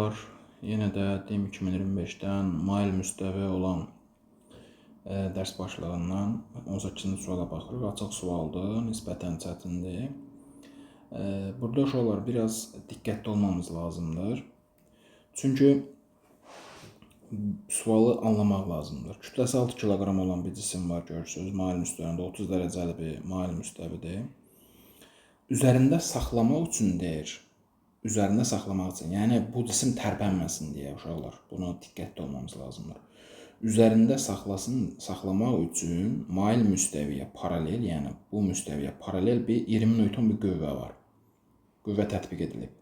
uşaqlar, yenə də DİM 2025-dən mail müstəvi olan dərs başlığından 18-ci suala baxırıq. Açıq sualdır, nisbətən çətindir. Burada uşaqlar biraz diqqətli olmamız lazımdır. Çünki sualı anlamaq lazımdır. Kütləsi 6 kiloqram olan bir cisim var, görürsünüz. Mail müstəvində 30 dərəcəli bir mail müstəvidir. Üzərində saxlamaq üçün deyir. Üzərində saxlamaq üçün. Yəni bu cisim tərpənməsin deyə uşaqlar. Buna diqqətli olmamız lazımdır. Üzərində saxlamaq üçün mail müstəviyə paralel, yəni bu müstəviyə paralel bir 20 Newton bir qüvvə var. Qüvvə tətbiq edilib.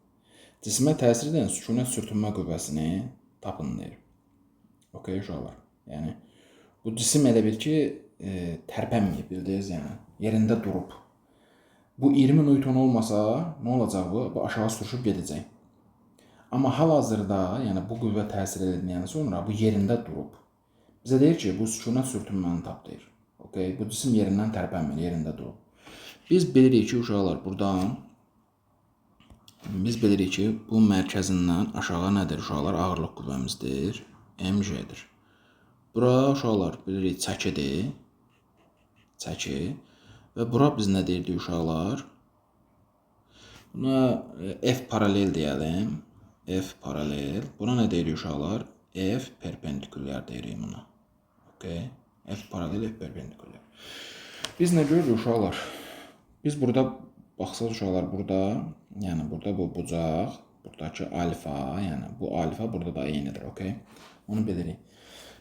Cismə təsir edən sükunət sürtünmə qüvvəsini tapın deyir. Okey uşaqlar. Yəni bu cisim elə bil ki tərpənməyib, bildiniz yəni. Yerində durub. Bu 20 Newton olmasa nə olacaq bu? Bu aşağı sürüşüb gedəcək. Amma hal-hazırda, yəni bu qüvvə təsir edilməyəndən sonra bu yerində durub. Bizə deyir ki, bu sükunət sürtünməni tap deyir. Okay? Bu cisim yerindən tərpənmir, yerində durub. Biz bilirik ki, uşaqlar buradan bu mərkəzindən aşağı nədir uşaqlar? Ağırlıq qüvvəmizdir, mg'dir. Bura uşaqlar bilirik çəkidir. Çəki. Və bura biz nə deyirdik uşaqlar? Buna F paralel deyəlim. F paralel. Buna nə deyirik uşaqlar? F perpendikulyar deyirik buna. Okay. F paralel, F perpendikulyar. Biz nə görürük uşaqlar? Biz burada baxsaq uşaqlar burada, yəni burada bu bucaq, buradakı alfa, yəni bu alfa burada da eynidir, okay? Onu bilirik.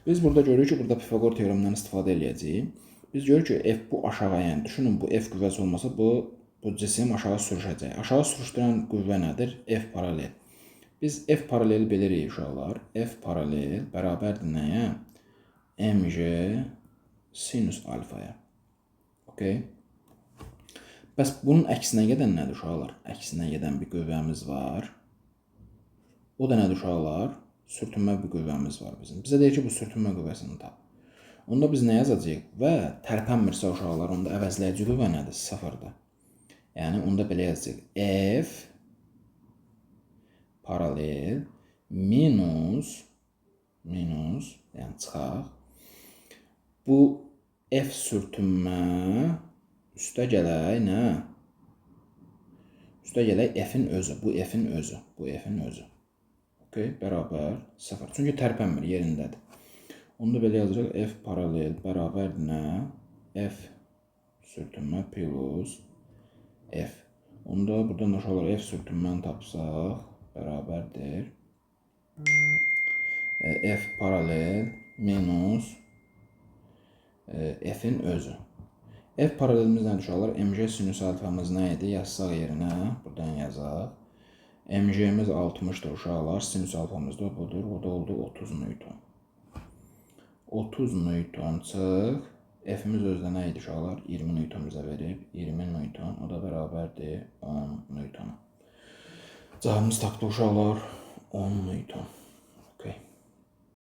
Biz burada görürük ki, burada Pifagor teoremindən istifadə edəcəyik. Biz görürük ki, F bu aşağı, yəni düşünün bu F qüvvəsi olmasa bu cisim aşağı sürüşəcək. Aşağı sürüşdürən qüvvə nədir? F paralel. Biz F paraleli bilirik uşaqlar. F paralel bərabərdir nəyə? Mg sinus alfaya. Okay? Bəs bunun əksinə gedən nədir uşaqlar? Əksinə gedən bir qüvvəmiz var. O da nədir uşaqlar? Sürtünmə bir qüvvəmiz var bizim. Bizə deyir ki, bu sürtünmə qüvvəsini tap. Onda biz nə yazacağıq? Və tərpənmirsə uşaqlar, onda əvəzləyici qüvvə nədir? Sıfırdır. Yəni, onda belə yazacaq. F paralel minus, yəni çıxaq. Bu F sürtünmə üstə gələk nə? Üstə gələk F-in özü. Bu F-in özü. Bu F-in özü. Okay, bərabər 0. Çünki tərpənmir, yerindədir. Onda belə yazacaq. F paralel bərabərdir nə? F sürtünmə plus F. Onda buradan uşaqlar F sürtünməni tapsaq bərabərdir. F paralel minus F-in özü. F paralelimiz nədir uşaqlar? Mg sinus alfamız nə idi? Yazsaq yerinə, buradan yazaq. Mg'miz 60'dır uşaqlar. Sinus alfamız da budur. O da oldu 30 Newton. 30 Newton çıx. F'imiz özdə nə idi uşaqlar? 20 Newton bizə verib. 20 Newton. O da bərabərdir 10 Newton. Cavabımız tapdı uşaqlar 10 Newton.